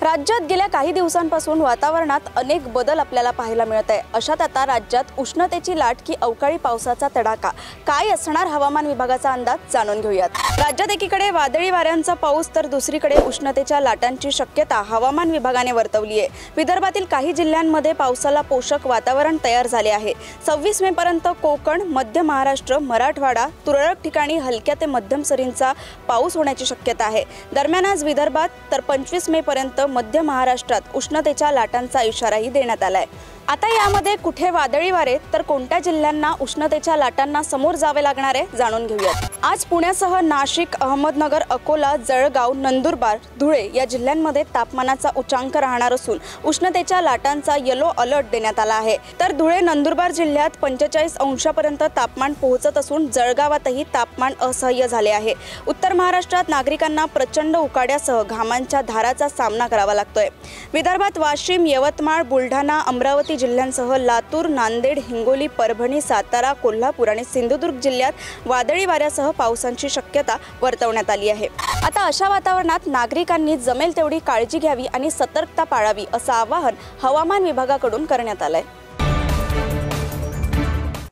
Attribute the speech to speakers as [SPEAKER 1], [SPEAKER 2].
[SPEAKER 1] राज्यात गेल्या काही दिवसांपासून वातावरणात अनेक बदल आपल्याला पाहायला मिळत आहे। अशात आता राज्यात उष्णतेची लाट की अवकाळी पावसाचा तडाखा काय असणार हवामान विभागाचा अंदाज जाणून घेऊयात। राज्यात एकीकडे वादळी वाऱ्यांचा पाऊस तर दुसरीकडे उष्णतेच्या लाटांची शक्यता हवामान विभागाने वर्तवली आहे। विदर्भातील काही जिल्ह्यांमध्ये पावसाला पोषक वातावरण तयार झाले आहे। 26 मे पर्यंत कोकण, मध्य महाराष्ट्र, मराठवाडा तुरळक ठिकाणी हलक्या ते मध्यम सरींचा पाऊस होण्याची शक्यता आहे। दरम्यान आज विदर्भात तर 25 मे पर्यंत मध्य महाराष्ट्रात उष्णतेच्या लाटांचा इशाराही देण्यात आलाय। आता यामध्ये कुठे वादळी वारे तर कोणत्या जिल्ह्यांना उष्णतेच्या लाटांना समोर जावे लागणार आहे जाणून घेऊयात। आज पुण्यासह नाशिक, अहमदनगर, अकोला, जळगाव, नंदुरबार, धुळे या जिल्ह्यांमध्ये तापमानाचा उच्चांक राहणार असून उष्णतेच्या लाटांचा येलो अलर्ट देण्यात आला आहे। तर धुळे, नंदुरबार जिल्ह्यात 45 अंशापर्यंत तापमान पोहोचत असून जळगावातही तापमान असह्य झाले आहे। उत्तर महाराष्ट्रात नागरिकांना प्रचंड उकाड्यासह घामांच्या धाराचा सामना करावा लागतोय। विदर्भात वाशिम, यवतमाळ, बुलढाणा, अमरावती जिल्ह्यांसह लातूर, नांदेड, हिंगोली, परभणी, सातारा, कोल्हापूर आणि सिंधुदुर्ग जिल्ह्यात वादळी वाऱ्यासह पावसाची शक्यता वर्तवण्यात आली आहे। आता अशा वातावरणात नागरिकांनी जमेल तेवढी काळजी घ्यावी आणि सतर्कता पाळावी असं आवाहन हवामान विभागाकडून करण्यात आलंय।